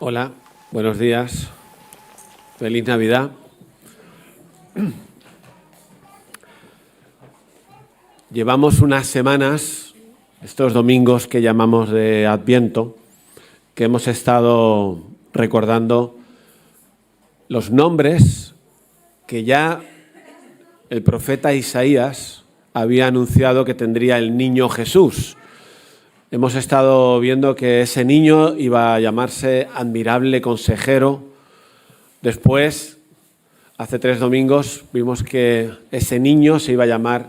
Hola, buenos días. Feliz Navidad. Llevamos unas semanas, estos domingos que llamamos de Adviento, que hemos estado recordando los nombres que ya el profeta Isaías había anunciado que tendría el niño Jesús. Hemos estado viendo que ese niño iba a llamarse Admirable Consejero. Después, hace 3 domingos, vimos que ese niño se iba a llamar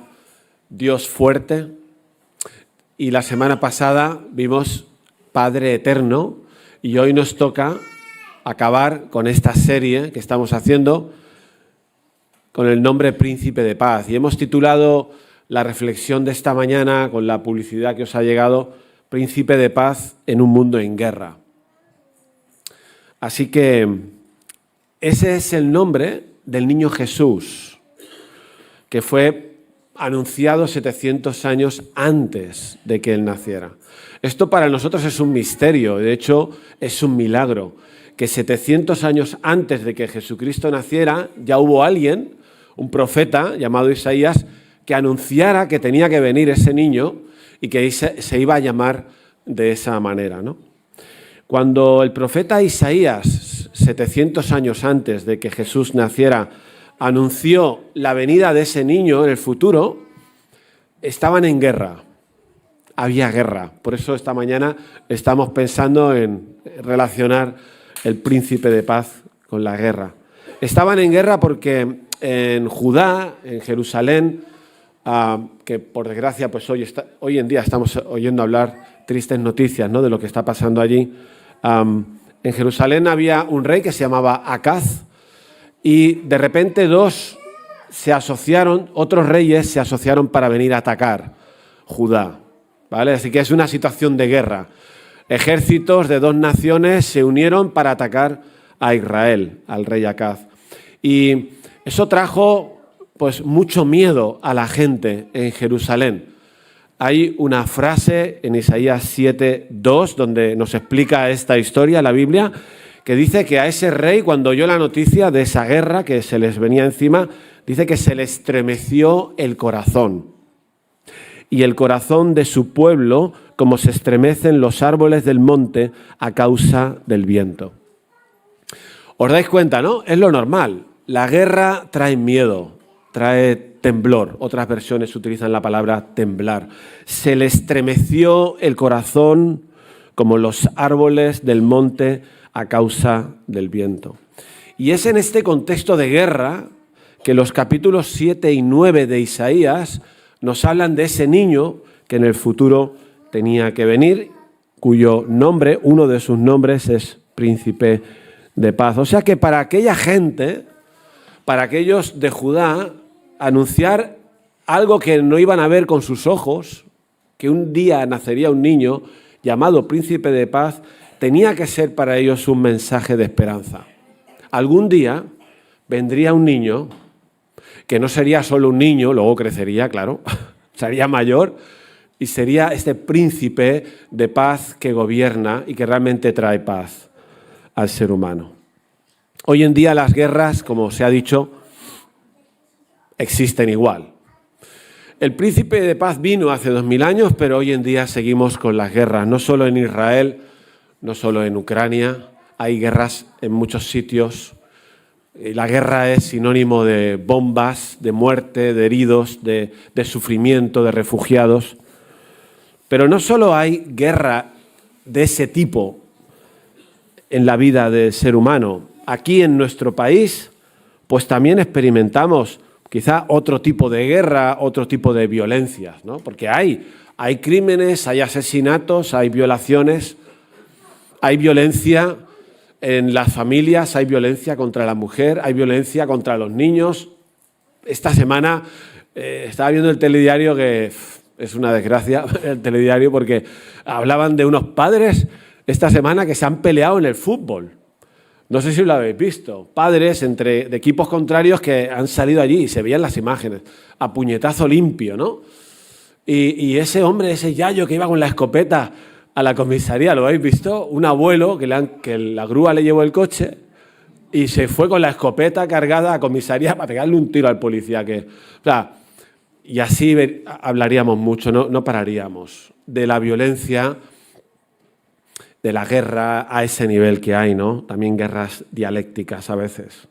Dios Fuerte. Y la semana pasada vimos Padre Eterno. Y hoy nos toca acabar con esta serie que estamos haciendo con el nombre Príncipe de Paz. Y hemos titulado la reflexión de esta mañana, con la publicidad que os ha llegado, Príncipe de Paz en un mundo en guerra. Así que ese es el nombre del niño Jesús, que fue anunciado 700 años antes de que él naciera. Esto para nosotros es un misterio, de hecho es un milagro, que 700 años antes de que Jesucristo naciera ya hubo alguien, un profeta llamado Isaías, que anunciara que tenía que venir ese niño y que se iba a llamar de esa manera, ¿no? Cuando el profeta Isaías, 700 años antes de que Jesús naciera, anunció la venida de ese niño en el futuro, estaban en guerra, había guerra. Por eso esta mañana estamos pensando en relacionar el príncipe de paz con la guerra. Estaban en guerra porque en Judá, en Jerusalén, que por desgracia pues hoy en día estamos oyendo hablar tristes noticias, ¿no?, de lo que está pasando allí. En Jerusalén había un rey que se llamaba Acaz y de repente otros reyes se asociaron para venir a atacar Judá, ¿vale? Así que es una situación de guerra. Ejércitos de 2 naciones se unieron para atacar a Israel, al rey Acaz. Y eso trajo pues mucho miedo a la gente en Jerusalén. Hay una frase en Isaías 7:2 donde nos explica esta historia, la Biblia, que dice que a ese rey, cuando oyó la noticia de esa guerra que se les venía encima, dice que se le estremeció el corazón. Y el corazón de su pueblo, como se estremecen los árboles del monte a causa del viento. ¿Os dais cuenta, no? Es lo normal. La guerra trae miedo, trae temblor. Otras versiones utilizan la palabra temblar. Se le estremeció el corazón como los árboles del monte a causa del viento. Y es en este contexto de guerra que los capítulos 7 y 9 de Isaías nos hablan de ese niño que en el futuro tenía que venir, cuyo nombre, uno de sus nombres es Príncipe de Paz. O sea que para aquella gente, para aquellos de Judá, anunciar algo que no iban a ver con sus ojos, que un día nacería un niño llamado Príncipe de Paz, tenía que ser para ellos un mensaje de esperanza. Algún día vendría un niño, que no sería solo un niño, luego crecería, claro, sería mayor, y sería este príncipe de paz que gobierna y que realmente trae paz al ser humano. Hoy en día las guerras, como se ha dicho, existen igual. El príncipe de paz vino hace 2000 años, pero hoy en día seguimos con las guerras, no solo en Israel, no solo en Ucrania, hay guerras en muchos sitios. La guerra es sinónimo de bombas, de muerte, de heridos, de sufrimiento, de refugiados. Pero no solo hay guerra de ese tipo en la vida del ser humano. Aquí en nuestro país, pues también experimentamos quizá otro tipo de guerra, otro tipo de violencias, ¿no? Porque hay crímenes, hay asesinatos, hay violaciones, hay violencia en las familias, hay violencia contra la mujer, hay violencia contra los niños. Esta semana estaba viendo el telediario, que es una desgracia el telediario, porque hablaban de unos padres esta semana que se han peleado en el fútbol. No sé si lo habéis visto. Padres de equipos contrarios que han salido allí y se veían las imágenes a puñetazo limpio, ¿no? Y ese hombre, ese yayo que iba con la escopeta a la comisaría, ¿lo habéis visto? Un abuelo que la grúa le llevó el coche y se fue con la escopeta cargada a comisaría para pegarle un tiro al policía. Y así hablaríamos mucho, no pararíamos de la violencia, de la guerra a ese nivel que hay, ¿no? También guerras dialécticas a veces.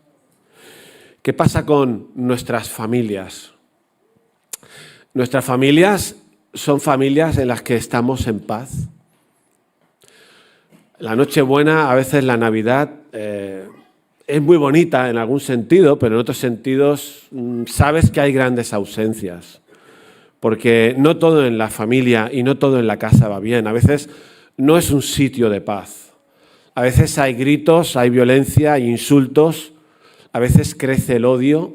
¿Qué pasa con nuestras familias? Nuestras familias son familias en las que estamos en paz. La Nochebuena, a veces la Navidad, es muy bonita en algún sentido, pero en otros sentidos sabes que hay grandes ausencias. Porque no todo en la familia y no todo en la casa va bien. A veces no es un sitio de paz. A veces hay gritos, hay violencia, hay insultos. A veces crece el odio.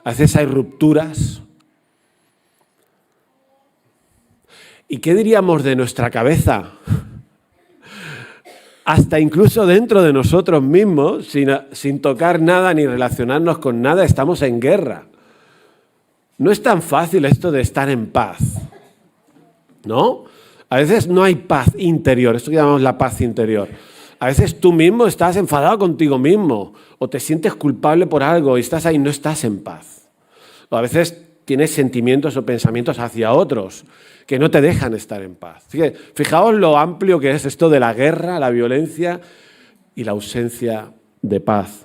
A veces hay rupturas. ¿Y qué diríamos de nuestra cabeza? Hasta incluso dentro de nosotros mismos, sin tocar nada ni relacionarnos con nada, estamos en guerra. No es tan fácil esto de estar en paz, ¿no? A veces no hay paz interior, esto que llamamos la paz interior. A veces tú mismo estás enfadado contigo mismo o te sientes culpable por algo y estás ahí, no estás en paz. O a veces tienes sentimientos o pensamientos hacia otros que no te dejan estar en paz. Fijaos lo amplio que es esto de la guerra, la violencia y la ausencia de paz.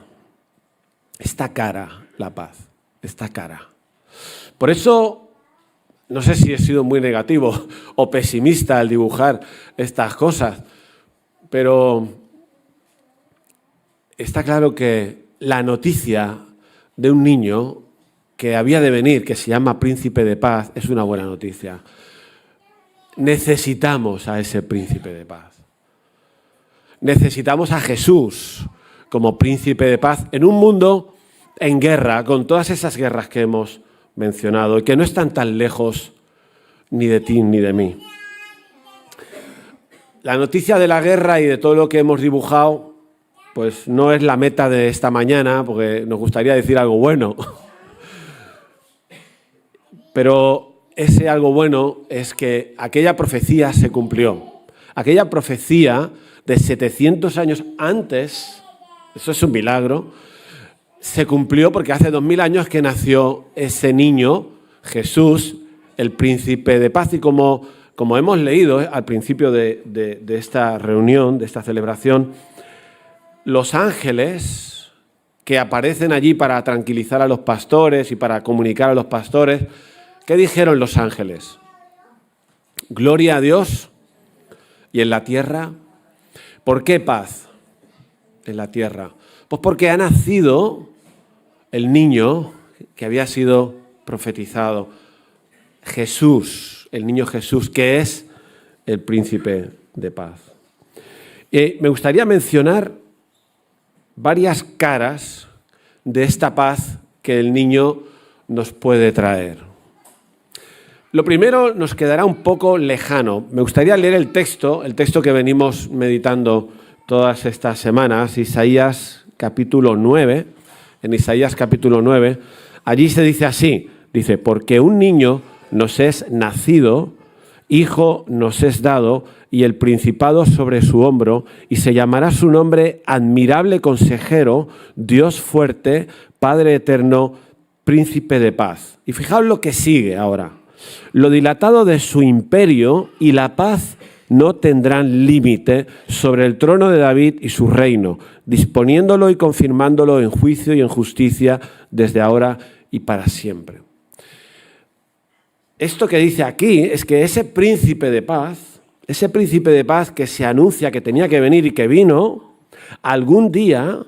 Está cara la paz, está cara. Por eso, no sé si he sido muy negativo o pesimista al dibujar estas cosas, pero está claro que la noticia de un niño que había de venir, que se llama Príncipe de Paz, es una buena noticia. Necesitamos a ese Príncipe de Paz. Necesitamos a Jesús como Príncipe de Paz en un mundo en guerra, con todas esas guerras que hemos mencionado y que no están tan lejos ni de ti ni de mí. La noticia de la guerra y de todo lo que hemos dibujado, pues no es la meta de esta mañana, porque nos gustaría decir algo bueno. Pero ese algo bueno es que aquella profecía se cumplió. Aquella profecía de 700 años antes, eso es un milagro, se cumplió porque hace 2000 años que nació ese niño, Jesús, el Príncipe de Paz. Y como hemos leído al principio de esta reunión, de esta celebración, los ángeles que aparecen allí para tranquilizar a los pastores y para comunicar a los pastores, ¿qué dijeron los ángeles? Gloria a Dios y en la tierra. ¿Por qué paz en la tierra? Pues porque ha nacido el niño que había sido profetizado, Jesús, el niño Jesús, que es el Príncipe de Paz. Y me gustaría mencionar varias caras de esta paz que el niño nos puede traer. Lo primero nos quedará un poco lejano. Me gustaría leer el texto que venimos meditando todas estas semanas, Isaías capítulo 9. En Isaías capítulo 9, allí se dice así, dice, porque un niño nos es nacido, hijo nos es dado, y el principado sobre su hombro, y se llamará su nombre Admirable Consejero, Dios Fuerte, Padre Eterno, Príncipe de Paz. Y fijaos lo que sigue ahora. Lo dilatado de su imperio y la paz no tendrán límite sobre el trono de David y su reino, disponiéndolo y confirmándolo en juicio y en justicia desde ahora y para siempre. Esto que dice aquí es que ese príncipe de paz que se anuncia que tenía que venir y que vino, algún día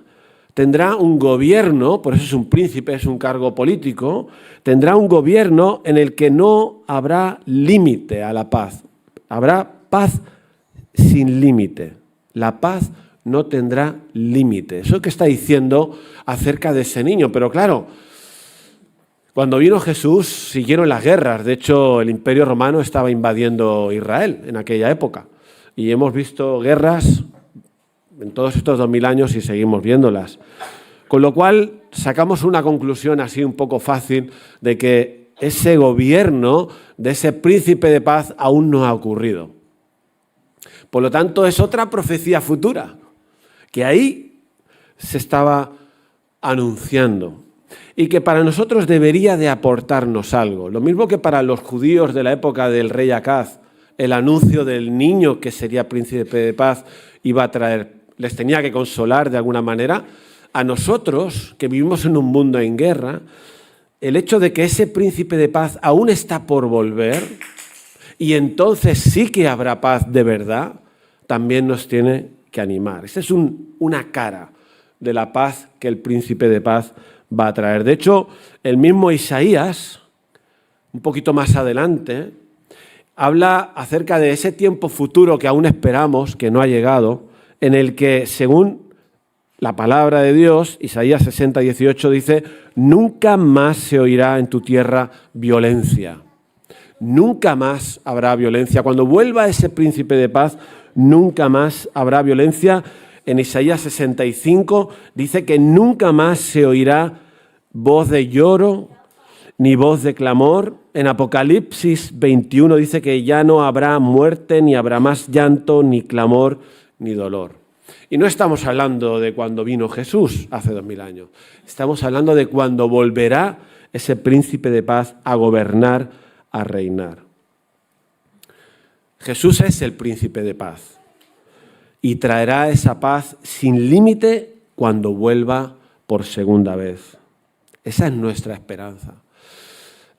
tendrá un gobierno, por eso es un príncipe, es un cargo político, tendrá un gobierno en el que no habrá límite a la paz. Habrá paz sin límite. La paz no tendrá límite. Eso que está diciendo acerca de ese niño. Pero claro, cuando vino Jesús siguieron las guerras. De hecho, el Imperio Romano estaba invadiendo Israel en aquella época. Y hemos visto guerras en todos estos 2000 años y seguimos viéndolas. Con lo cual, sacamos una conclusión así un poco fácil de que ese gobierno de ese príncipe de paz aún no ha ocurrido. Por lo tanto, es otra profecía futura, que ahí se estaba anunciando y que para nosotros debería de aportarnos algo. Lo mismo que para los judíos de la época del rey Acaz, el anuncio del niño que sería príncipe de paz iba a traer, les tenía que consolar de alguna manera. A nosotros, que vivimos en un mundo en guerra, el hecho de que ese príncipe de paz aún está por volver y entonces sí que habrá paz de verdad, también nos tiene que animar. Esa es una cara de la paz que el príncipe de paz va a traer. De hecho, el mismo Isaías, un poquito más adelante, habla acerca de ese tiempo futuro que aún esperamos, que no ha llegado, en el que, según la palabra de Dios, Isaías 60, 18 dice: nunca más se oirá en tu tierra violencia. Nunca más habrá violencia. Cuando vuelva ese príncipe de paz, nunca más habrá violencia. En Isaías 65 dice que nunca más se oirá voz de lloro ni voz de clamor. En Apocalipsis 21 dice que ya no habrá muerte, ni habrá más llanto, ni clamor, ni dolor. Y no estamos hablando de cuando vino Jesús hace 2000 años. Estamos hablando de cuando volverá ese príncipe de paz a gobernar, a reinar. Jesús es el príncipe de paz y traerá esa paz sin límite cuando vuelva por segunda vez. Esa es nuestra esperanza.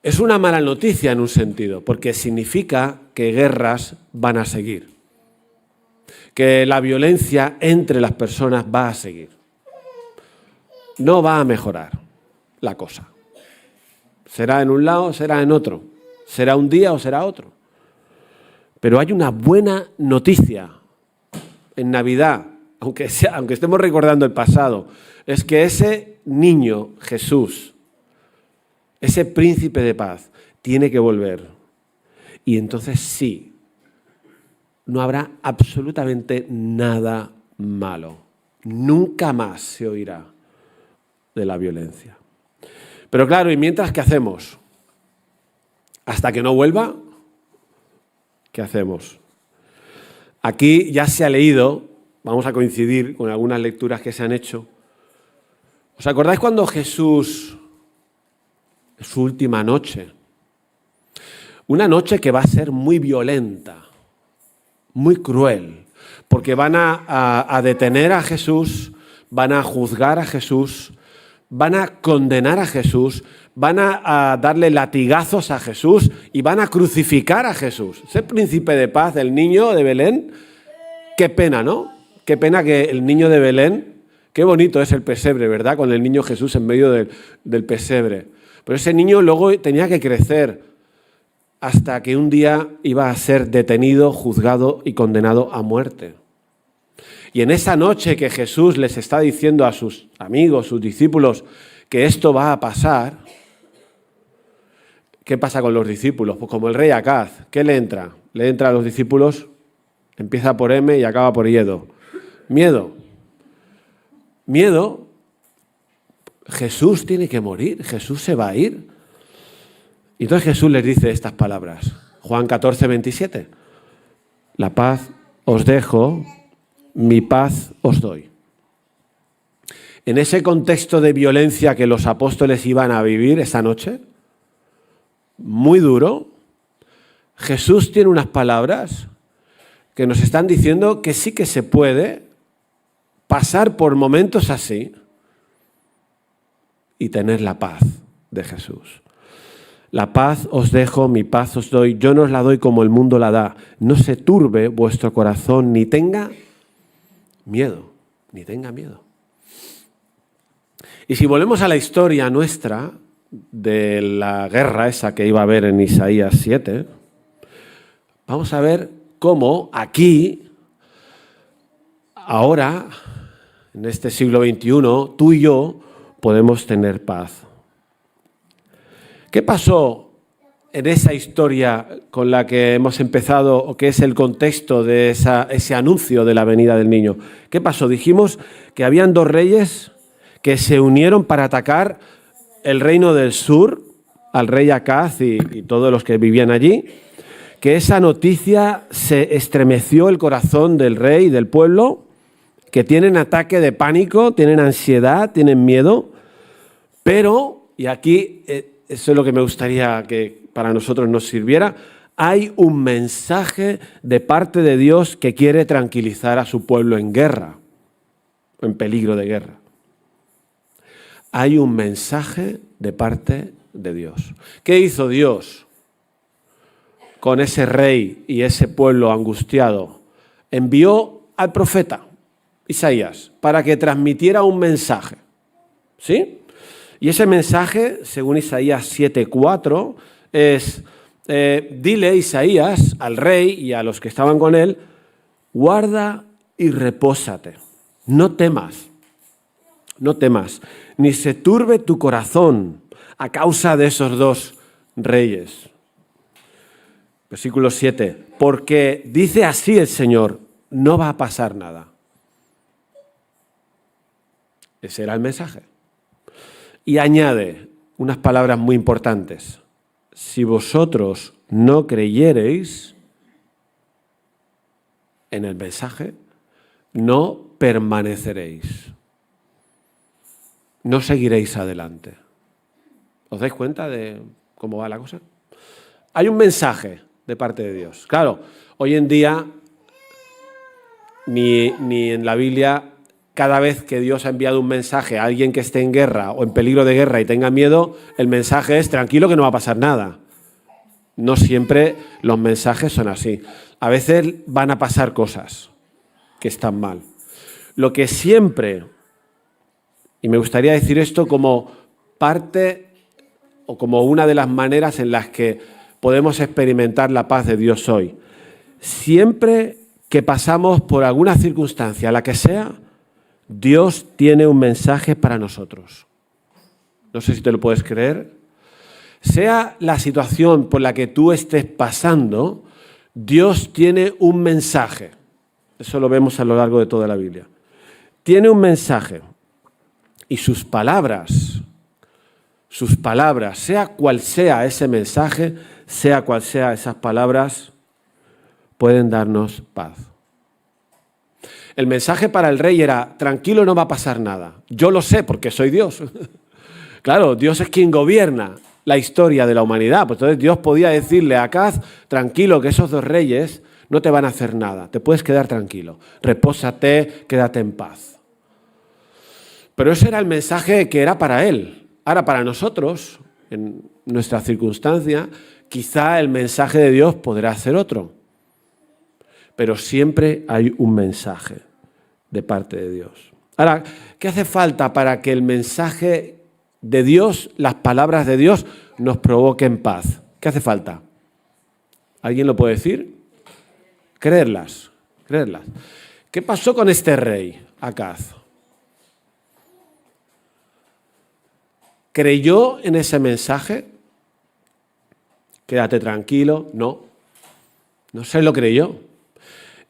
Es una mala noticia en un sentido, porque significa que guerras van a seguir, que la violencia entre las personas va a seguir. No va a mejorar la cosa. Será en un lado, será en otro. Será un día o será otro. Pero hay una buena noticia en Navidad, aunque estemos recordando el pasado, es que ese niño, Jesús, ese príncipe de paz, tiene que volver. Y entonces sí, no habrá absolutamente nada malo. Nunca más se oirá de la violencia. Pero claro, ¿y mientras qué hacemos? Hasta que no vuelva, ¿qué hacemos? Aquí ya se ha leído, vamos a coincidir con algunas lecturas que se han hecho. ¿Os acordáis cuando Jesús, su última noche, una noche que va a ser muy violenta, muy cruel, porque van a detener a Jesús, van a juzgar a Jesús, van a condenar a Jesús, van a darle latigazos a Jesús y van a crucificar a Jesús? Ese príncipe de paz, el niño de Belén, qué pena, ¿no? Qué pena que el niño de Belén, qué bonito es el pesebre, ¿verdad? Con el niño Jesús en medio del pesebre. Pero ese niño luego tenía que crecer hasta que un día iba a ser detenido, juzgado y condenado a muerte. Y en esa noche que Jesús les está diciendo a sus amigos, sus discípulos, que esto va a pasar, ¿qué pasa con los discípulos? Pues como el rey Acaz, ¿qué le entra? Le entra a los discípulos, empieza por M y acaba por Iedo. Miedo. Miedo. Jesús tiene que morir, Jesús se va a ir. Y entonces Jesús les dice estas palabras. Juan 14, 27. La paz os dejo, mi paz os doy. En ese contexto de violencia que los apóstoles iban a vivir esa noche, muy duro, Jesús tiene unas palabras que nos están diciendo que sí que se puede pasar por momentos así y tener la paz de Jesús. La paz os dejo, mi paz os doy, yo no os la doy como el mundo la da. No se turbe vuestro corazón, ni tenga miedo, ni tenga miedo. Y si volvemos a la historia nuestra de la guerra esa que iba a haber en Isaías 7, vamos a ver cómo aquí, ahora, en este siglo XXI, tú y yo podemos tener paz. ¿Qué pasó en esa historia con la que hemos empezado, o que es el contexto de ese anuncio de la venida del niño? ¿Qué pasó? Dijimos que habían dos reyes que se unieron para atacar el reino del sur, al rey Acaz y todos los que vivían allí, que esa noticia se estremeció el corazón del rey y del pueblo, que tienen ataque de pánico, tienen ansiedad, tienen miedo, pero, y aquí eso es lo que me gustaría que para nosotros nos sirviera, hay un mensaje de parte de Dios que quiere tranquilizar a su pueblo en guerra, en peligro de guerra. Hay un mensaje de parte de Dios. ¿Qué hizo Dios con ese rey y ese pueblo angustiado? Envió al profeta Isaías para que transmitiera un mensaje. ¿Sí? Y ese mensaje, según Isaías 7:4, es, dile Isaías al rey y a los que estaban con él, guarda y repósate, no temas, ni se turbe tu corazón a causa de esos dos reyes. Versículo 7, porque dice así el Señor, no va a pasar nada. Ese era el mensaje. Y añade unas palabras muy importantes. Si vosotros no creyereis en el mensaje, no permaneceréis. No seguiréis adelante. ¿Os dais cuenta de cómo va la cosa? Hay un mensaje de parte de Dios. Claro, hoy en día ni en la Biblia, cada vez que Dios ha enviado un mensaje a alguien que esté en guerra o en peligro de guerra y tenga miedo, el mensaje es tranquilo que no va a pasar nada. No siempre los mensajes son así. A veces van a pasar cosas que están mal. Lo que siempre, y me gustaría decir esto como parte o como una de las maneras en las que podemos experimentar la paz de Dios hoy. Siempre que pasamos por alguna circunstancia, la que sea, Dios tiene un mensaje para nosotros. No sé si te lo puedes creer. Sea la situación por la que tú estés pasando, Dios tiene un mensaje. Eso lo vemos a lo largo de toda la Biblia. Tiene un mensaje. Y sus palabras, sea cual sea ese mensaje, sea cual sea esas palabras, pueden darnos paz. El mensaje para el rey era, tranquilo, no va a pasar nada. Yo lo sé porque soy Dios. Claro, Dios es quien gobierna la historia de la humanidad. Pues entonces Dios podía decirle a Acaz, tranquilo, que esos dos reyes no te van a hacer nada. Te puedes quedar tranquilo. Repósate, quédate en paz. Pero ese era el mensaje que era para él. Ahora, para nosotros, en nuestra circunstancia, quizá el mensaje de Dios podrá ser otro. Pero siempre hay un mensaje de parte de Dios. Ahora, ¿qué hace falta para que el mensaje de Dios, las palabras de Dios, nos provoquen paz? ¿Qué hace falta? ¿Alguien lo puede decir? Creerlas. ¿Qué pasó con este rey, Acaz? ¿Creyó en ese mensaje? Quédate tranquilo. No se lo creyó.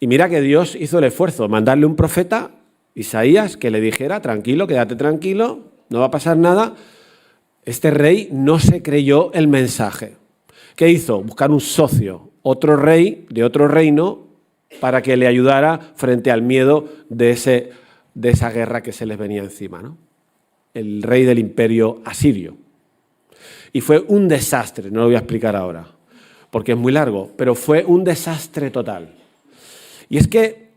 Y mira que Dios hizo el esfuerzo, mandarle un profeta, Isaías, que le dijera, tranquilo, quédate tranquilo, no va a pasar nada. Este rey no se creyó el mensaje. ¿Qué hizo? Buscar un socio, otro rey de otro reino, para que le ayudara frente al miedo de esa guerra que se les venía encima, ¿no? El rey del imperio asirio. Y fue un desastre, no lo voy a explicar ahora, porque es muy largo, pero fue un desastre total. Y es que,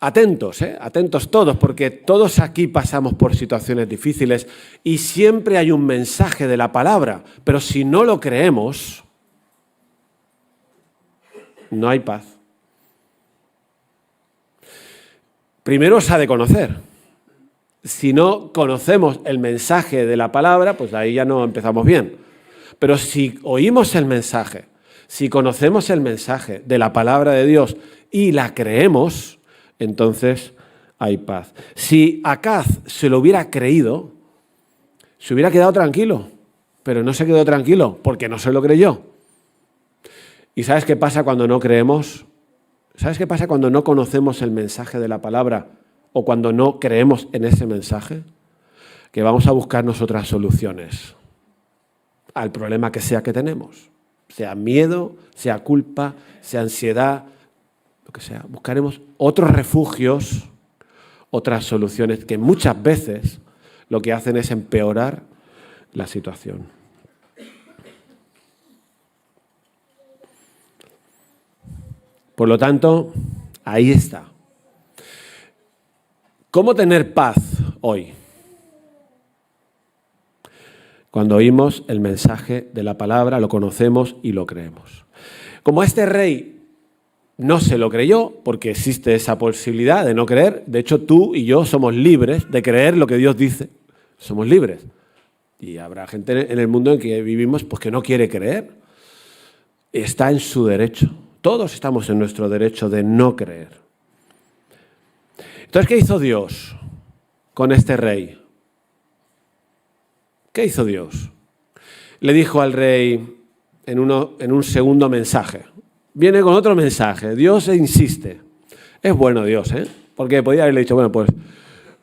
atentos todos, porque todos aquí pasamos por situaciones difíciles y siempre hay un mensaje de la palabra, pero si no lo creemos, no hay paz. Primero se ha de conocer. Si no conocemos el mensaje de la palabra, pues ahí ya no empezamos bien. Pero si oímos el mensaje, si conocemos el mensaje de la palabra de Dios y la creemos, entonces hay paz. Si Acaz se lo hubiera creído, se hubiera quedado tranquilo, pero no se quedó tranquilo porque no se lo creyó. ¿Y sabes qué pasa cuando no creemos? ¿Sabes qué pasa cuando no conocemos el mensaje de la palabra o cuando no creemos en ese mensaje? Que vamos a buscarnos otras soluciones al problema que sea que tenemos. sea miedo, sea culpa, sea ansiedad, lo que sea. Buscaremos otros refugios, otras soluciones que muchas veces lo que hacen es empeorar la situación. Por lo tanto, ahí está. ¿Cómo tener paz hoy? Cuando oímos el mensaje de la palabra, lo conocemos y lo creemos. Como este rey no se lo creyó, porque existe esa posibilidad de no creer, de hecho tú y yo somos libres de creer lo que Dios dice. Somos libres. Y habrá gente en el mundo en que vivimos pues, que no quiere creer. Está en su derecho. Todos estamos en nuestro derecho de no creer. Entonces, ¿qué hizo Dios con este rey? ¿Qué hizo Dios? Le dijo al rey en un segundo mensaje. Viene con otro mensaje. Dios insiste. Es bueno Dios, ¿eh? Porque podía haberle dicho, bueno, pues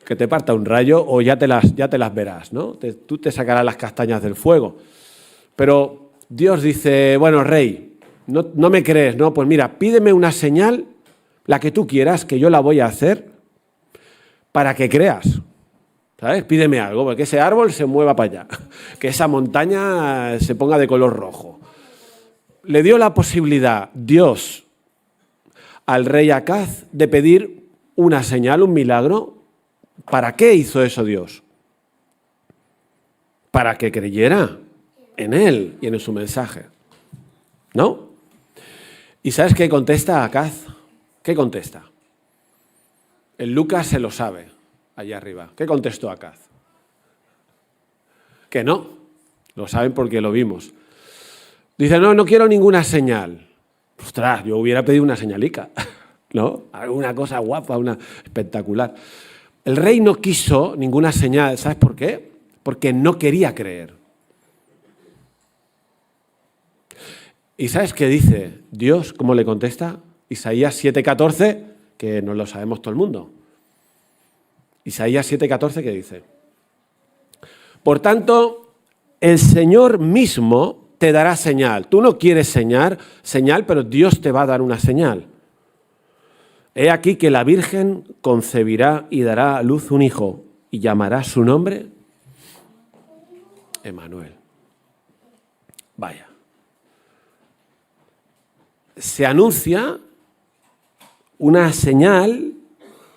que te parta un rayo o ya te las verás, ¿no? Tú te sacarás las castañas del fuego. Pero Dios dice, bueno, rey, no me crees, ¿no? Pues mira, pídeme una señal, la que tú quieras, que yo la voy a hacer para que creas. ¿Sabes? Pídeme algo, porque ese árbol se mueva para allá, que esa montaña se ponga de color rojo. Le dio la posibilidad Dios al rey Acaz de pedir una señal, un milagro. ¿Para qué hizo eso Dios? Para que creyera en él y en su mensaje. ¿No? ¿Y sabes qué contesta Acaz? ¿Qué contesta? El Lucas se lo sabe, allá arriba. ¿Qué contestó Acaz? Que no. Lo saben porque lo vimos. Dice, no quiero ninguna señal. Ostras, yo hubiera pedido una señalica, ¿no? Alguna cosa guapa, una espectacular. El rey no quiso ninguna señal. ¿Sabes por qué? Porque no quería creer. ¿Y sabes qué dice Dios? ¿Cómo le contesta? Isaías 7:14, que nos lo sabemos todo el mundo. Isaías 7:14, ¿qué dice? Por tanto, el Señor mismo te dará señal. Tú no quieres señal, pero Dios te va a dar una señal. He aquí que la Virgen concebirá y dará a luz un hijo y llamará su nombre Emmanuel. Vaya. Se anuncia una señal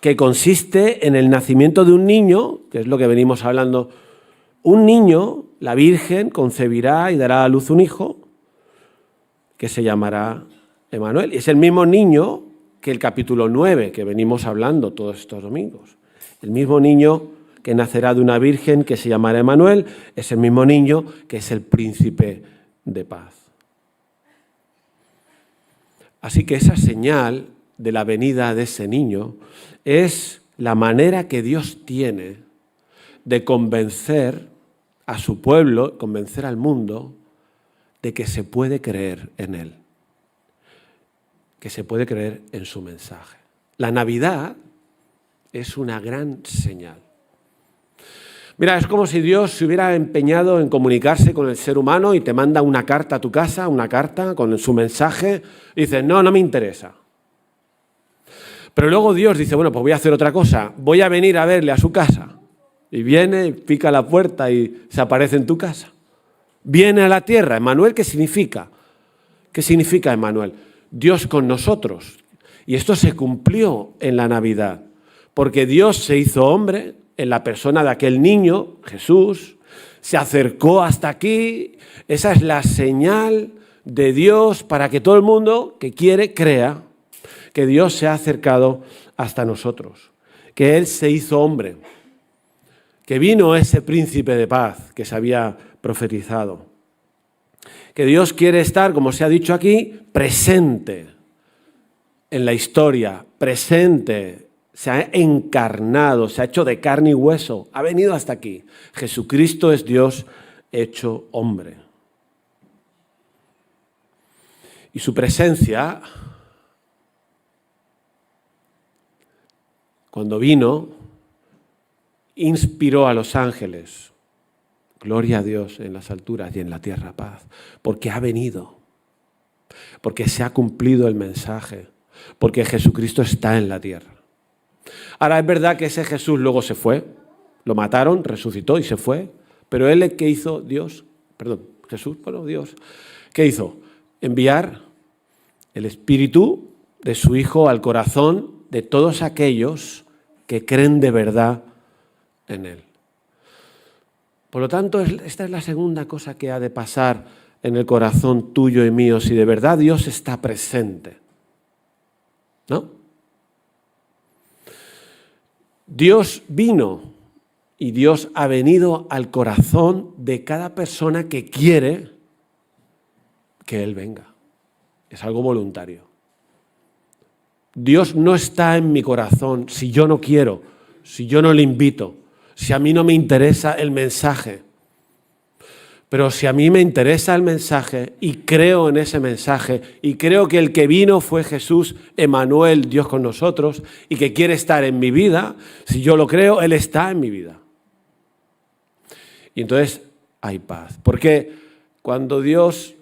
que consiste en el nacimiento de un niño, que es lo que venimos hablando. Un niño, la Virgen, concebirá y dará a luz un hijo que se llamará Emmanuel. Es el mismo niño que el capítulo 9 que venimos hablando todos estos domingos. El mismo niño que nacerá de una virgen que se llamará Emmanuel es el mismo niño que es el príncipe de paz. Así que esa señal de la venida de ese niño es la manera que Dios tiene de convencer a su pueblo, convencer al mundo de que se puede creer en él, que se puede creer en su mensaje. La Navidad es una gran señal. Mira, es como si Dios se hubiera empeñado en comunicarse con el ser humano y te manda una carta a tu casa, una carta con su mensaje, y dices, no me interesa. Pero luego Dios dice, bueno, pues voy a hacer otra cosa, voy a venir a verle a su casa. Y viene, pica la puerta y se aparece en tu casa. Viene a la tierra. Emmanuel, ¿qué significa? ¿Qué significa Emmanuel? Dios con nosotros. Y esto se cumplió en la Navidad, porque Dios se hizo hombre en la persona de aquel niño, Jesús, se acercó hasta aquí. Esa es la señal de Dios para que todo el mundo que quiere crea que Dios se ha acercado hasta nosotros, que Él se hizo hombre, que vino ese príncipe de paz que se había profetizado, que Dios quiere estar, como se ha dicho aquí, presente en la historia, presente, se ha encarnado, se ha hecho de carne y hueso, ha venido hasta aquí. Jesucristo es Dios hecho hombre. Y su presencia, cuando vino, inspiró a los ángeles. Gloria a Dios en las alturas y en la tierra paz, porque ha venido. porque se ha cumplido el mensaje, porque Jesucristo está en la tierra. Ahora, es verdad que ese Jesús luego se fue, lo mataron, resucitó y se fue, pero él, ¿qué hizo? Dios, ¿qué hizo? Enviar el Espíritu de su Hijo al corazón de todos aquellos que creen de verdad en Él. Por lo tanto, esta es la segunda cosa que ha de pasar en el corazón tuyo y mío, si de verdad Dios está presente, ¿no? Dios vino y Dios ha venido al corazón de cada persona que quiere que Él venga. Es algo voluntario. Dios no está en mi corazón si yo no quiero, si yo no le invito, si a mí no me interesa el mensaje. Pero si a mí me interesa el mensaje y creo en ese mensaje y creo que el que vino fue Jesús, Emmanuel, Dios con nosotros, y que quiere estar en mi vida, si yo lo creo, Él está en mi vida. Y entonces hay paz. Porque cuando Dios,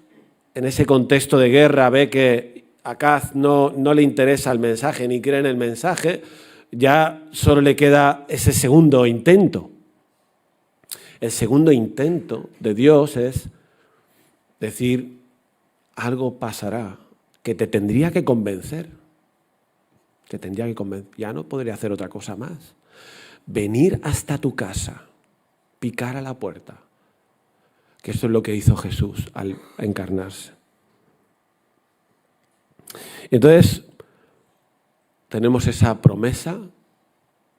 en ese contexto de guerra, ve que a Acaz no le interesa el mensaje ni cree en el mensaje, ya solo le queda ese segundo intento. El segundo intento de Dios es decir, algo pasará que te tendría que convencer. Ya no podría hacer otra cosa más. Venir hasta tu casa, picar a la puerta. Que eso es lo que hizo Jesús al encarnarse. Entonces, tenemos esa promesa,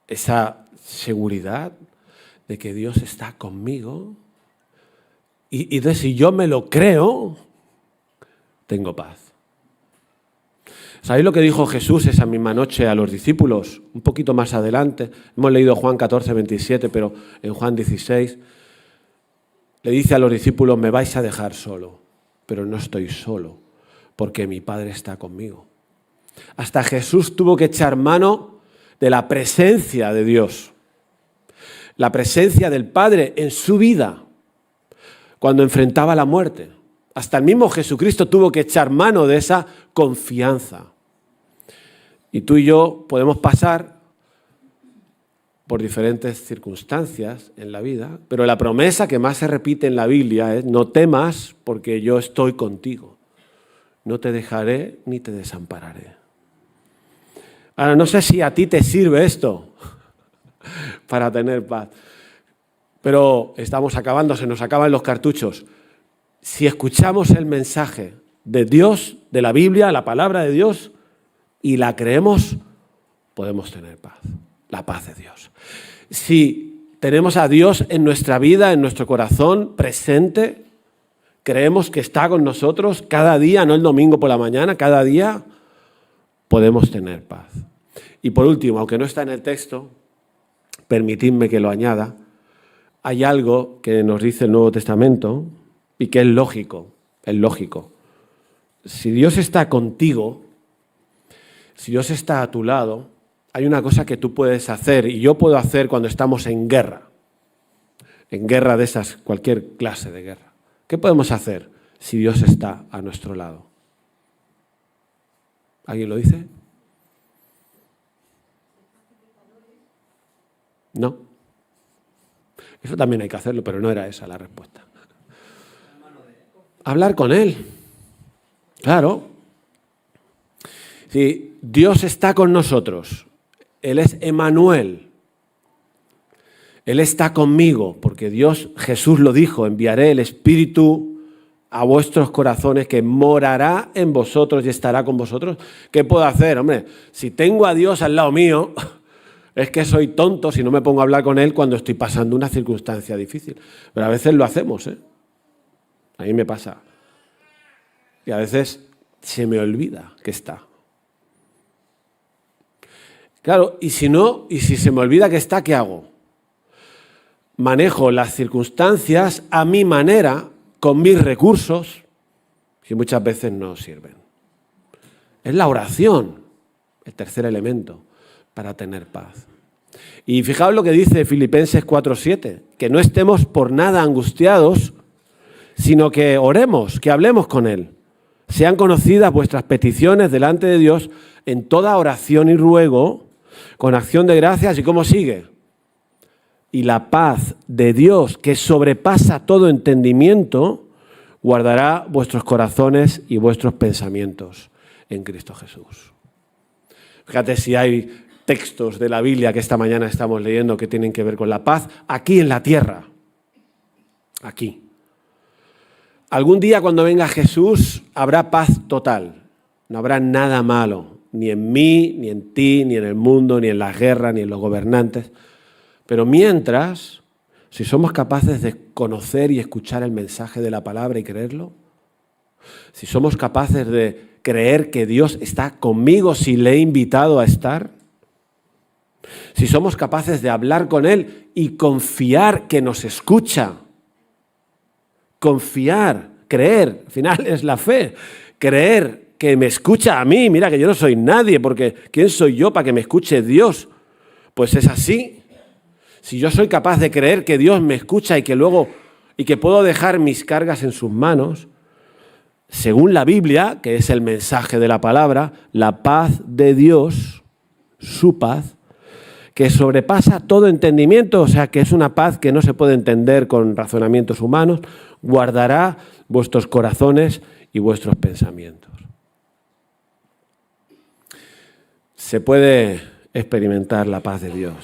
esa seguridad de que Dios está conmigo. Y entonces, si yo me lo creo, tengo paz. ¿Sabéis lo que dijo Jesús esa misma noche a los discípulos? Un poquito más adelante. Hemos leído Juan 14, 27, pero en Juan 16 le dice a los discípulos, me vais a dejar solo, pero no estoy solo, porque mi Padre está conmigo. Hasta Jesús tuvo que echar mano de la presencia de Dios, la presencia del Padre en su vida, cuando enfrentaba la muerte. Hasta el mismo Jesucristo tuvo que echar mano de esa confianza. Y tú y yo podemos pasar por diferentes circunstancias en la vida, pero la promesa que más se repite en la Biblia es, no temas porque yo estoy contigo. No te dejaré ni te desampararé. Ahora, no sé si a ti te sirve esto para tener paz, pero estamos acabando, se nos acaban los cartuchos. Si escuchamos el mensaje de Dios, de la Biblia, la palabra de Dios, y la creemos, podemos tener paz, la paz de Dios. Si tenemos a Dios en nuestra vida, en nuestro corazón, presente, creemos que está con nosotros cada día, no el domingo por la mañana, cada día, podemos tener paz. Y por último, aunque no está en el texto, permitidme que lo añada, hay algo que nos dice el Nuevo Testamento y que es lógico, es lógico. Si Dios está contigo, si Dios está a tu lado, hay una cosa que tú puedes hacer y yo puedo hacer cuando estamos en guerra de esas, cualquier clase de guerra. ¿Qué podemos hacer si Dios está a nuestro lado? ¿Alguien lo dice? No. Eso también hay que hacerlo, pero no era esa la respuesta. Hablar con Él. Claro. Si Dios está con nosotros, Él es Emmanuel. Él está conmigo, porque Dios, Jesús lo dijo, enviaré el Espíritu a vuestros corazones que morará en vosotros y estará con vosotros. ¿Qué puedo hacer? Hombre, si tengo a Dios al lado mío, es que soy tonto si no me pongo a hablar con Él cuando estoy pasando una circunstancia difícil. Pero a veces lo hacemos, ¿eh? A mí me pasa. Y a veces se me olvida que está. Claro, y si no, y si se me olvida que está, ¿qué hago? Manejo las circunstancias a mi manera, con mis recursos, que muchas veces no sirven. Es la oración, el tercer elemento para tener paz. Y fijaos lo que dice Filipenses 4:7, que no estemos por nada angustiados, sino que oremos, que hablemos con Él. Sean conocidas vuestras peticiones delante de Dios en toda oración y ruego, con acción de gracias. ¿Y cómo sigue? Y la paz de Dios, que sobrepasa todo entendimiento, guardará vuestros corazones y vuestros pensamientos en Cristo Jesús. Fíjate si hay textos de la Biblia que esta mañana estamos leyendo que tienen que ver con la paz aquí en la tierra. Aquí. Algún día cuando venga Jesús habrá paz total. No habrá nada malo, ni en mí, ni en ti, ni en el mundo, ni en la guerra, ni en los gobernantes. Pero mientras, si somos capaces de conocer y escuchar el mensaje de la palabra y creerlo, si somos capaces de creer que Dios está conmigo si le he invitado a estar, si somos capaces de hablar con Él y confiar que nos escucha, confiar, creer, al final es la fe, creer que me escucha a mí, mira que yo no soy nadie, porque ¿quién soy yo para que me escuche Dios? Pues es así. Si yo soy capaz de creer que Dios me escucha y que puedo dejar mis cargas en sus manos, según la Biblia, que es el mensaje de la palabra, la paz de Dios, su paz, que sobrepasa todo entendimiento, o sea, que es una paz que no se puede entender con razonamientos humanos, guardará vuestros corazones y vuestros pensamientos. Se puede experimentar la paz de Dios.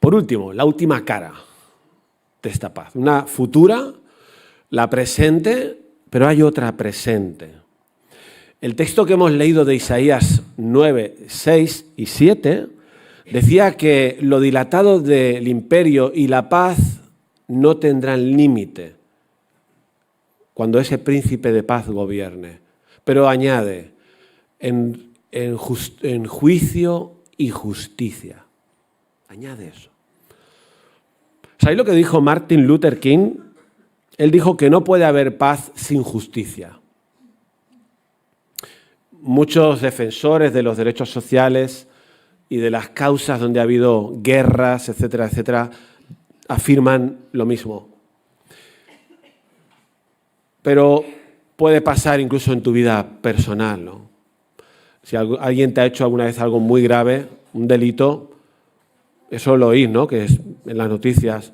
Por último, la última cara de esta paz. Una futura, la presente, pero hay otra presente. El texto que hemos leído de Isaías 9, 6 y 7 decía que lo dilatado del imperio y la paz no tendrán límite cuando ese príncipe de paz gobierne. Pero añade, en juicio y justicia. Añade eso. ¿Sabéis lo que dijo Martin Luther King? Él dijo que no puede haber paz sin justicia. Muchos defensores de los derechos sociales y de las causas donde ha habido guerras, etcétera, etcétera, afirman lo mismo. Pero puede pasar incluso en tu vida personal, ¿no? Si alguien te ha hecho alguna vez algo muy grave, un delito, eso lo oís, ¿no? Que es en las noticias,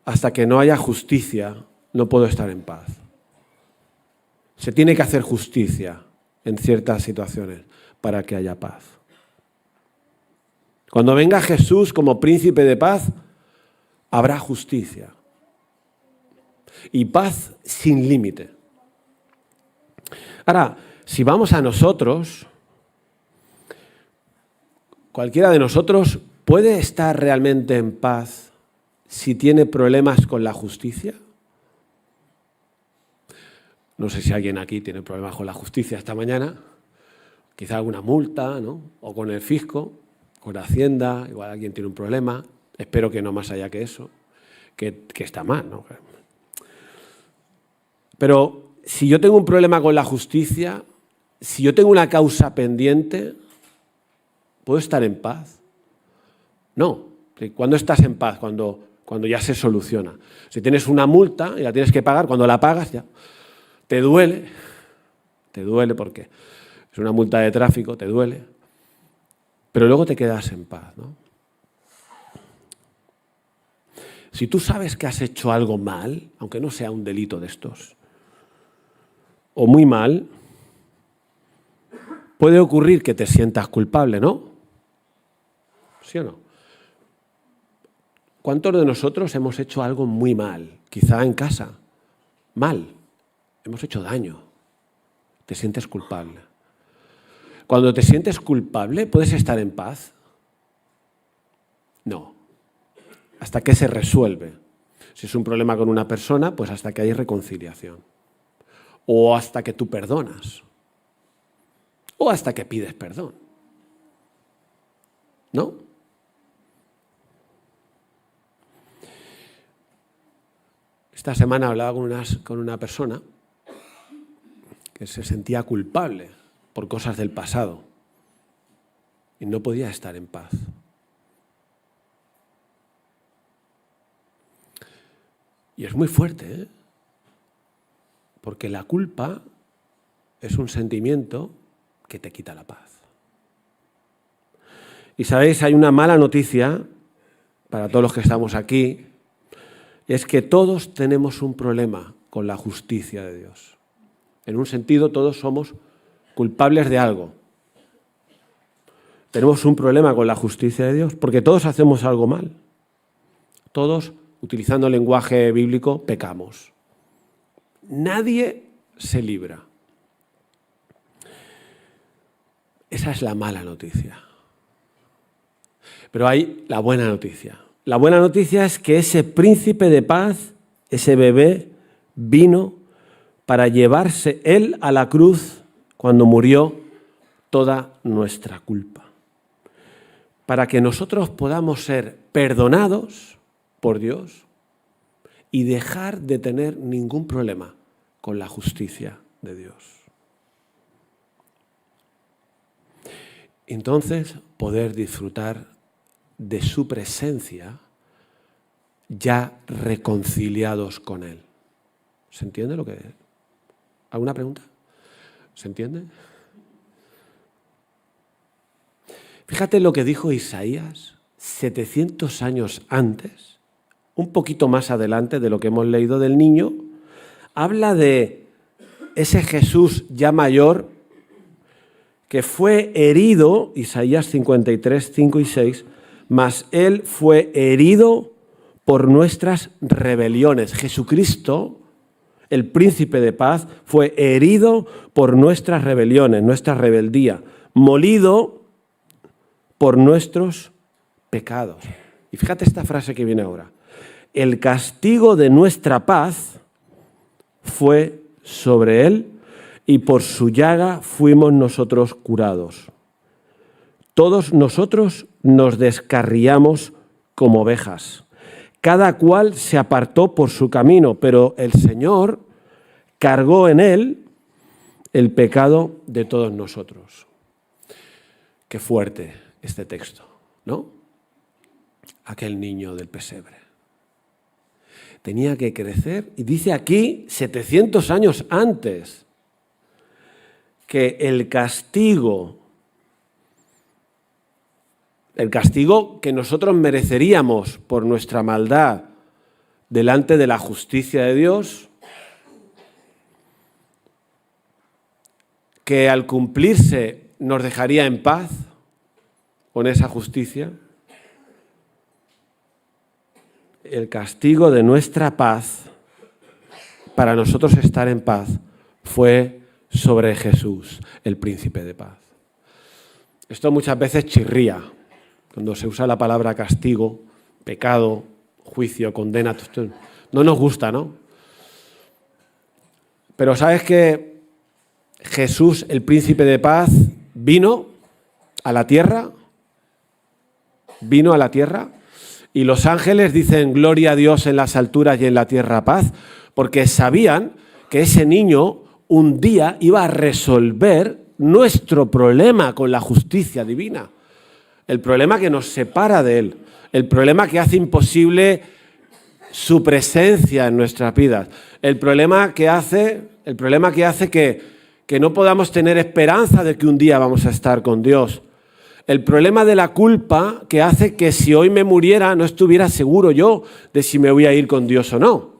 hasta que no haya justicia, no puedo estar en paz. Se tiene que hacer justicia en ciertas situaciones para que haya paz. Cuando venga Jesús como príncipe de paz, habrá justicia y paz sin límite. Ahora, si vamos a nosotros, cualquiera de nosotros puede estar realmente en paz si tiene problemas con la justicia. No sé si alguien aquí tiene problemas con la justicia esta mañana, quizá alguna multa, ¿no? O con el fisco, con Hacienda, igual alguien tiene un problema, espero que no más allá que eso, que está mal, ¿no? Pero si yo tengo un problema con la justicia, si yo tengo una causa pendiente, ¿puedo estar en paz? No. ¿Cuándo estás en paz? Cuando ya se soluciona. Si tienes una multa y la tienes que pagar, cuando la pagas ya te duele porque es una multa de tráfico, te duele, pero luego te quedas en paz, ¿no? Si tú sabes que has hecho algo mal, aunque no sea un delito de estos, o muy mal, puede ocurrir que te sientas culpable, ¿no? ¿Sí o no? ¿Cuántos de nosotros hemos hecho algo muy mal? Quizá en casa. Mal. Hemos hecho daño. Te sientes culpable. Cuando te sientes culpable, ¿puedes estar en paz? No. Hasta que se resuelve. Si es un problema con una persona, pues hasta que hay reconciliación. O hasta que tú perdonas. O hasta que pides perdón. ¿No? Esta semana hablaba con una persona que se sentía culpable por cosas del pasado y no podía estar en paz. Y es muy fuerte, ¿eh? Porque la culpa es un sentimiento que te quita la paz. Y sabéis, hay una mala noticia para todos los que estamos aquí, es que todos tenemos un problema con la justicia de Dios. En un sentido, todos somos culpables de algo. Tenemos un problema con la justicia de Dios porque todos hacemos algo mal. Todos, utilizando el lenguaje bíblico, pecamos. Nadie se libra. Esa es la mala noticia. Pero hay la buena noticia. La buena noticia es que ese príncipe de paz, ese bebé, vino para llevarse él a la cruz cuando murió toda nuestra culpa. Para que nosotros podamos ser perdonados por Dios y dejar de tener ningún problema con la justicia de Dios. Entonces, poder disfrutar de su presencia ya reconciliados con Él. ¿Se entiende lo que es? ¿Alguna pregunta? ¿Se entiende? Fíjate lo que dijo Isaías 700 años antes, un poquito más adelante de lo que hemos leído del niño. Habla de ese Jesús ya mayor que fue herido, Isaías 53, 5 y 6, mas Él fue herido por nuestras rebeliones. Jesucristo, el príncipe de paz, fue herido por nuestras rebeliones, nuestra rebeldía, molido por nuestros pecados. Y fíjate esta frase que viene ahora. El castigo de nuestra paz fue sobre Él y por su llaga fuimos nosotros curados. Todos nosotros nos descarriamos como ovejas. Cada cual se apartó por su camino, pero el Señor cargó en Él el pecado de todos nosotros. Qué fuerte este texto, ¿no? Aquel niño del pesebre. Tenía que crecer, y dice aquí 700 años antes, que el castigo que nosotros mereceríamos por nuestra maldad delante de la justicia de Dios, que al cumplirse nos dejaría en paz con esa justicia, el castigo de nuestra paz para nosotros estar en paz fue sobre Jesús, el príncipe de paz. Esto muchas veces chirría. Cuando se usa la palabra castigo, pecado, juicio, condena, no nos gusta, ¿no? Pero ¿sabes que Jesús, el príncipe de paz, vino a la tierra? Vino a la tierra y los ángeles dicen gloria a Dios en las alturas y en la tierra paz, porque sabían que ese niño un día iba a resolver nuestro problema con la justicia divina. El problema que nos separa de Él, el problema que hace imposible su presencia en nuestras vidas, el problema que hace que no podamos tener esperanza de que un día vamos a estar con Dios, el problema de la culpa que hace que si hoy me muriera no estuviera seguro yo de si me voy a ir con Dios o no.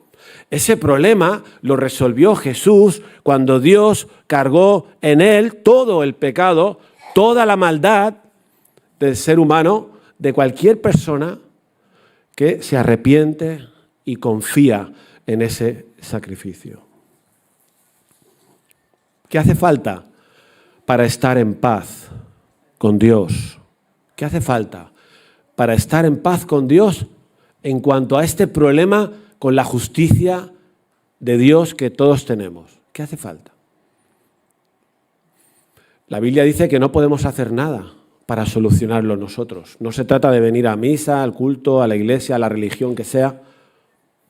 Ese problema lo resolvió Jesús cuando Dios cargó en Él todo el pecado, toda la maldad del ser humano, de cualquier persona que se arrepiente y confía en ese sacrificio. ¿Qué hace falta para estar en paz con Dios? ¿Qué hace falta para estar en paz con Dios en cuanto a este problema con la justicia de Dios que todos tenemos? ¿Qué hace falta? La Biblia dice que no podemos hacer nada para solucionarlo nosotros. No se trata de venir a misa, al culto, a la iglesia, a la religión que sea.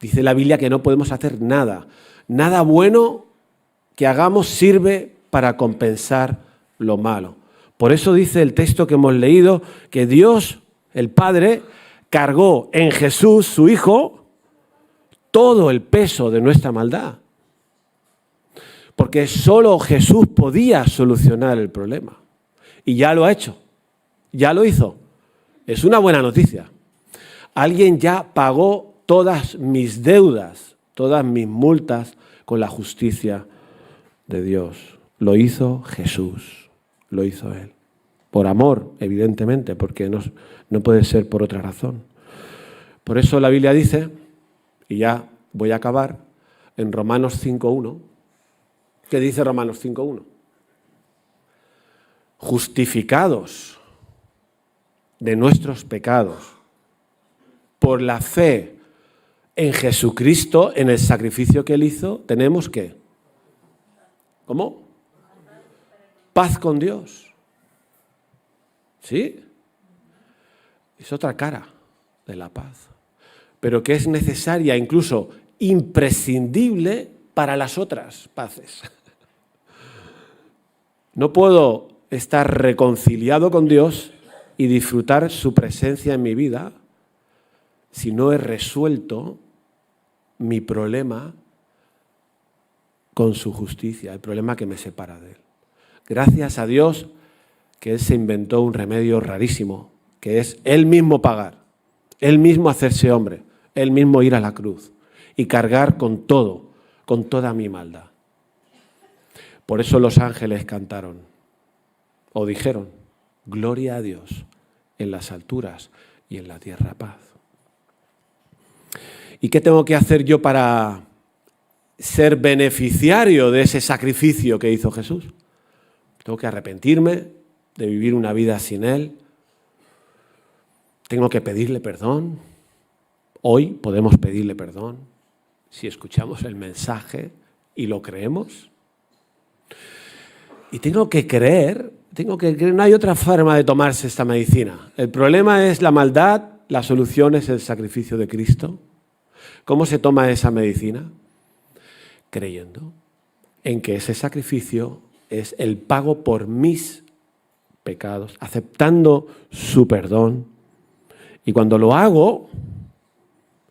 Dice la Biblia que no podemos hacer nada. Nada bueno que hagamos sirve para compensar lo malo. Por eso dice el texto que hemos leído que Dios, el Padre, cargó en Jesús, su Hijo, todo el peso de nuestra maldad. porque solo Jesús podía solucionar el problema. Y ya lo ha hecho, ya lo hizo. Es una buena noticia. Alguien ya pagó todas mis deudas, todas mis multas con la justicia de Dios. Lo hizo Jesús, lo hizo Él. Por amor, evidentemente, porque no puede ser por otra razón. Por eso la Biblia dice, y ya voy a acabar, en Romanos 5.1, ¿qué dice Romanos 5.1? Justificados de nuestros pecados por la fe en Jesucristo, en el sacrificio que Él hizo, tenemos ¿qué? ¿Cómo? Paz con Dios. ¿Sí? Es otra cara de la paz, pero que es necesaria, incluso imprescindible para las otras paces. No puedo estar reconciliado con Dios y disfrutar su presencia en mi vida si no he resuelto mi problema con su justicia, el problema que me separa de Él. Gracias a Dios que Él se inventó un remedio rarísimo, que es Él mismo pagar, Él mismo hacerse hombre, Él mismo ir a la cruz y cargar con todo, con toda mi maldad. Por eso los ángeles cantaron o dijeron, gloria a Dios en las alturas y en la tierra paz. ¿Y qué tengo que hacer yo para ser beneficiario de ese sacrificio que hizo Jesús? Tengo que arrepentirme de vivir una vida sin Él. Tengo que pedirle perdón. Hoy podemos pedirle perdón si escuchamos el mensaje y lo creemos. Y tengo que creer, no hay otra forma de tomarse esta medicina. El problema es la maldad, la solución es el sacrificio de Cristo. ¿Cómo se toma esa medicina? Creyendo en que ese sacrificio es el pago por mis pecados, aceptando su perdón. Y cuando lo hago,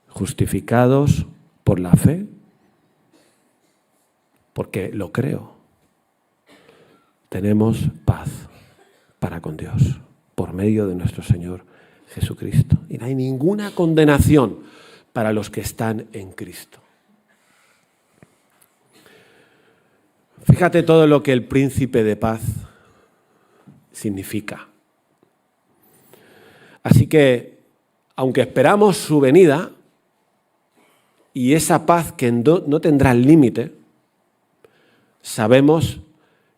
justificados por la fe, porque lo creo, tenemos paz para con Dios por medio de nuestro Señor Jesucristo. Y no hay ninguna condenación para los que están en Cristo. Fíjate todo lo que el príncipe de paz significa. Así que, aunque esperamos su venida y esa paz que no tendrá límite, sabemos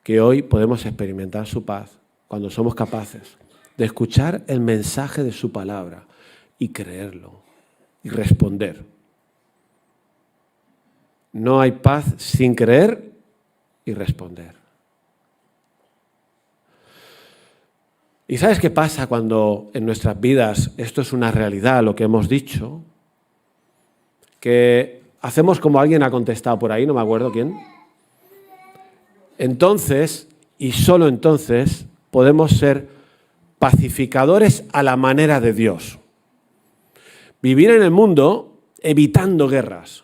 que hoy podemos experimentar su paz cuando somos capaces de escuchar el mensaje de su palabra y creerlo y responder. No hay paz sin creer y responder. ¿Y sabes qué pasa cuando en nuestras vidas esto es una realidad, lo que hemos dicho? Que hacemos como alguien ha contestado por ahí, no me acuerdo quién. Entonces, y solo entonces, podemos ser pacificadores a la manera de Dios. Vivir en el mundo evitando guerras.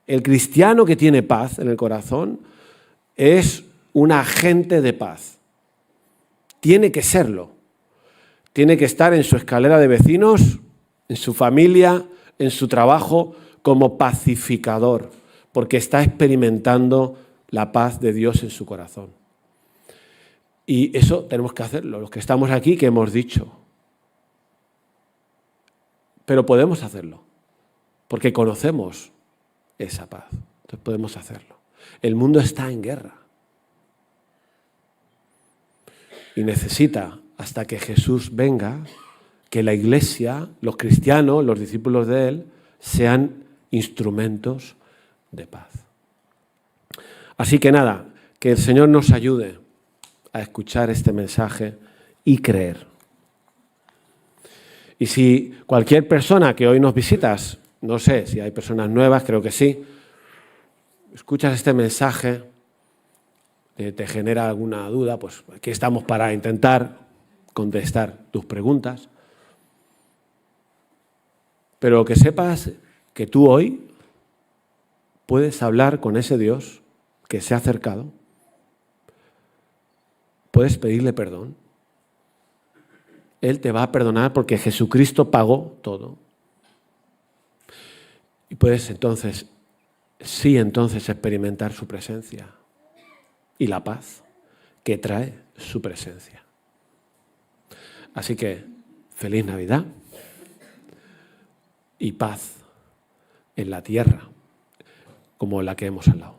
El cristiano que tiene paz en el corazón es un agente de paz. Tiene que serlo. Tiene que estar en su escalera de vecinos, en su familia, en su trabajo, como pacificador, porque está experimentando la paz de Dios en su corazón. Y eso tenemos que hacerlo, los que estamos aquí, que hemos dicho. Pero podemos hacerlo, porque conocemos esa paz. Entonces podemos hacerlo. El mundo está en guerra. Y necesita, hasta que Jesús venga, que la iglesia, los cristianos, los discípulos de Él, sean instrumentos de paz. Así que nada, que el Señor nos ayude a escuchar este mensaje y creer. Y si cualquier persona que hoy nos visitas, no sé si hay personas nuevas, creo que sí, escuchas este mensaje, te genera alguna duda, pues aquí estamos para intentar contestar tus preguntas. Pero que sepas que tú hoy puedes hablar con ese Dios que se ha acercado. Puedes pedirle perdón. Él te va a perdonar porque Jesucristo pagó todo. Y puedes entonces experimentar su presencia y la paz que trae su presencia. Así que, feliz Navidad y paz en la tierra como la que hemos hablado.